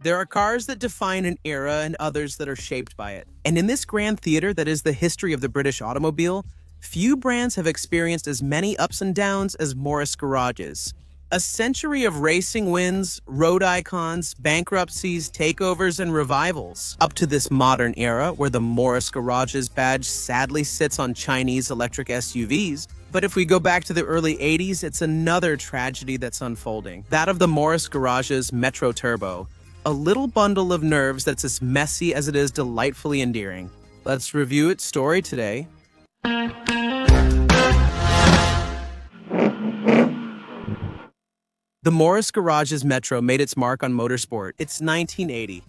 There are cars that define an era and others that are shaped by it. And in this grand theater that is the history of the British automobile, few brands have experienced as many ups and downs as Morris Garages. A century of racing wins, road icons, bankruptcies, takeovers, and revivals, up to this modern era where the Morris Garages badge sadly sits on Chinese electric SUVs. But if we go back to the early 80s, it's another tragedy that's unfolding. That of the Morris Garages Metro Turbo. A little bundle of nerves that's as messy as it is delightfully endearing. Let's review its story today. The Morris Garages Metro made its mark on motorsport. It's 1980.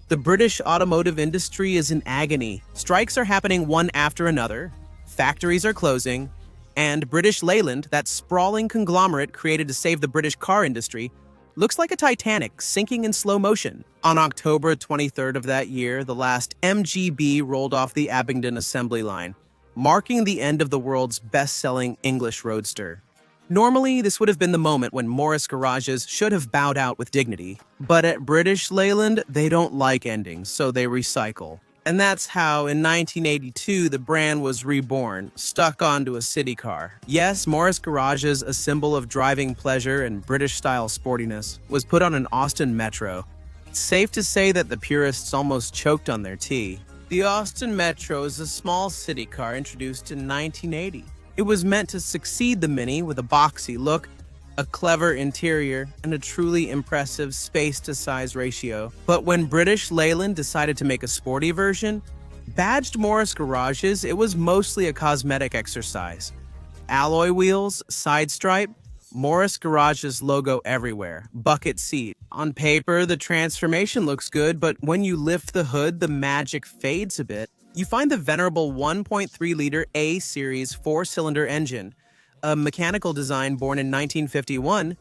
The British automotive industry is in agony. Strikes are happening one after another. Factories are closing. And British Leyland, that sprawling conglomerate created to save the British car industry, looks like a Titanic sinking in slow motion. On October 23rd of that year, the last MGB rolled off the Abingdon assembly line, marking the end of the world's best-selling English roadster. Normally, this would have been the moment when Morris Garages should have bowed out with dignity. But at British Leyland, they don't like endings, so they recycle. And that's how, in 1982, the brand was reborn, stuck onto a city car. Yes, Morris Garages, a symbol of driving pleasure and British-style sportiness, was put on an Austin Metro. It's safe to say that the purists almost choked on their tea. The Austin Metro is a small city car introduced in 1980. It was meant to succeed the Mini with a boxy look, a clever interior, and a truly impressive space-to-size ratio. But when British Leyland decided to make a sporty version, badged Morris Garages, it was mostly a cosmetic exercise. Alloy wheels, side stripe, Morris Garages logo everywhere, bucket seat. On paper, the transformation looks good, but when you lift the hood, the magic fades a bit. You find the venerable 1.3-liter A-Series 4-cylinder engine, a mechanical design born in 1951,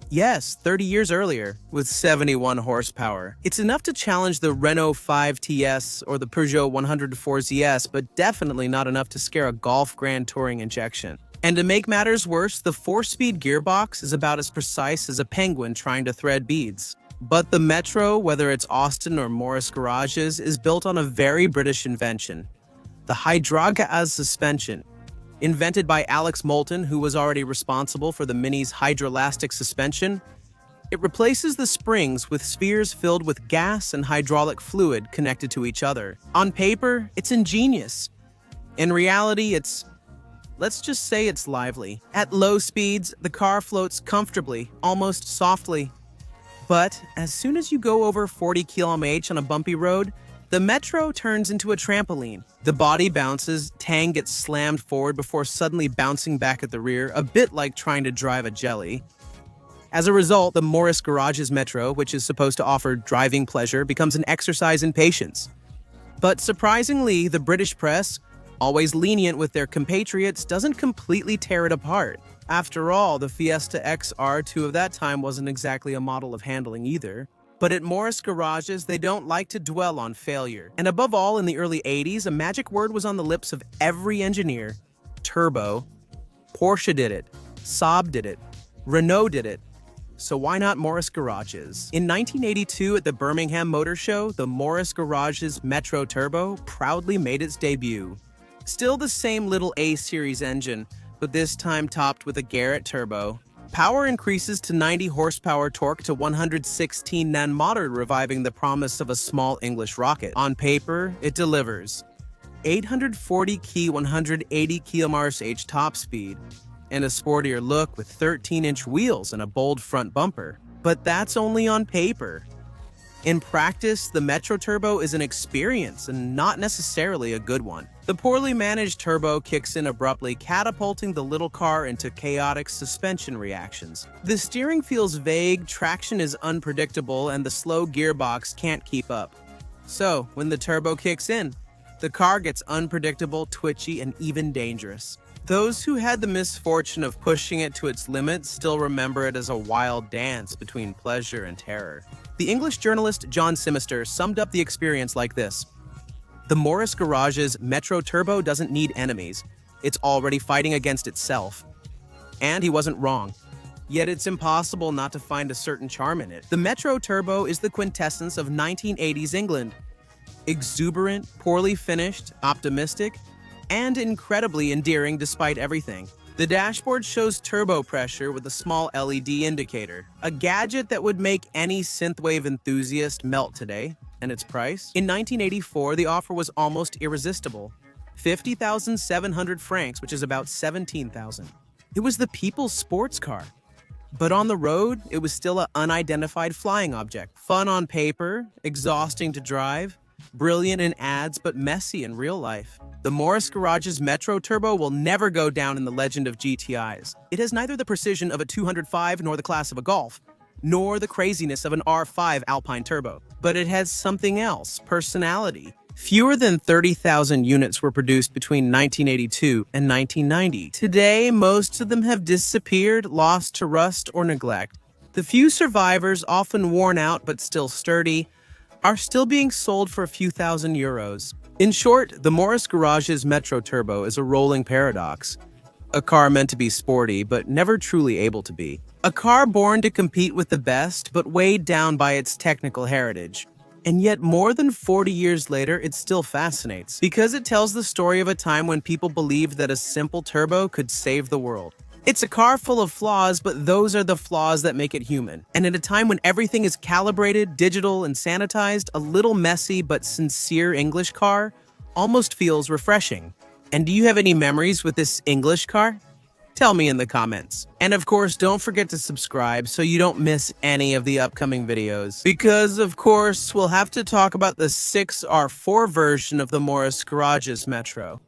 yes, 30 years earlier, with 71 horsepower. It's enough to challenge the Renault 5 TS or the Peugeot 104 ZS, but definitely not enough to scare a Golf Grand Touring injection. And to make matters worse, the 4-speed gearbox is about as precise as a penguin trying to thread beads. But the Metro, whether it's Austin or Morris Garages, is built on a very British invention, the Hydragas suspension. Invented by Alex Moulton, who was already responsible for the Mini's hydroelastic suspension, it replaces the springs with spheres filled with gas and hydraulic fluid connected to each other. On paper, it's ingenious. In reality, let's just say it's lively. At low speeds, the car floats comfortably, almost softly. But as soon as you go over 40 km/h on a bumpy road, the Metro turns into a trampoline. The body bounces, Tang gets slammed forward before suddenly bouncing back at the rear, a bit like trying to drive a jelly. As a result, the Morris Garages Metro, which is supposed to offer driving pleasure, becomes an exercise in patience. But surprisingly, the British press, always lenient with their compatriots, doesn't completely tear it apart. After all, the Fiesta XR2 of that time wasn't exactly a model of handling either. But at Morris Garages, they don't like to dwell on failure. And above all, in the early 80s, a magic word was on the lips of every engineer: turbo. Porsche did it. Saab did it. Renault did it. So why not Morris Garages? In 1982 at the Birmingham Motor Show, the Morris Garages Metro Turbo proudly made its debut. Still the same little A-Series engine, but this time topped with a Garrett turbo. Power increases to 90 horsepower, torque to 116 Nm, reviving the promise of a small English rocket. On paper, it delivers 840 key 180 km/h top speed, and a sportier look with 13-inch wheels and a bold front bumper. But that's only on paper. In practice, the Metro Turbo is an experience and not necessarily a good one. The poorly managed turbo kicks in abruptly, catapulting the little car into chaotic suspension reactions. The steering feels vague, traction is unpredictable, and the slow gearbox can't keep up. So, when the turbo kicks in, the car gets unpredictable, twitchy, and even dangerous. Those who had the misfortune of pushing it to its limits still remember it as a wild dance between pleasure and terror. The English journalist John Simister summed up the experience like this: "The Morris Garages Metro Turbo doesn't need enemies. It's already fighting against itself." And he wasn't wrong. Yet it's impossible not to find a certain charm in it. The Metro Turbo is the quintessence of 1980s England. Exuberant, poorly finished, optimistic, and incredibly endearing despite everything. The dashboard shows turbo pressure with a small LED indicator, a gadget that would make any synthwave enthusiast melt today. And its price? In 1984, the offer was almost irresistible. 50,700 francs, which is about 17,000. It was the people's sports car. But on the road, it was still an unidentified flying object. Fun on paper, exhausting to drive, brilliant in ads, but messy in real life. The Morris Garage's Metro Turbo will never go down in the legend of GTIs. It has neither the precision of a 205 nor the class of a Golf, nor the craziness of an R5 Alpine Turbo. But it has something else, personality. Fewer than 30,000 units were produced between 1982 and 1990. Today, most of them have disappeared, lost to rust or neglect. The few survivors, often worn out but still sturdy, are still being sold for a few thousand euros. In short, the Morris Garage's Metro Turbo is a rolling paradox. A car meant to be sporty, but never truly able to be. A car born to compete with the best, but weighed down by its technical heritage. And yet, more than 40 years later, it still fascinates, because it tells the story of a time when people believed that a simple turbo could save the world. It's a car full of flaws, but those are the flaws that make it human. And at a time when everything is calibrated, digital, and sanitized, a little messy but sincere English car almost feels refreshing. And do you have any memories with this English car? Tell me in the comments. And of course, don't forget to subscribe so you don't miss any of the upcoming videos. Because of course, we'll have to talk about the 6R4 version of the Morris Garage's Metro.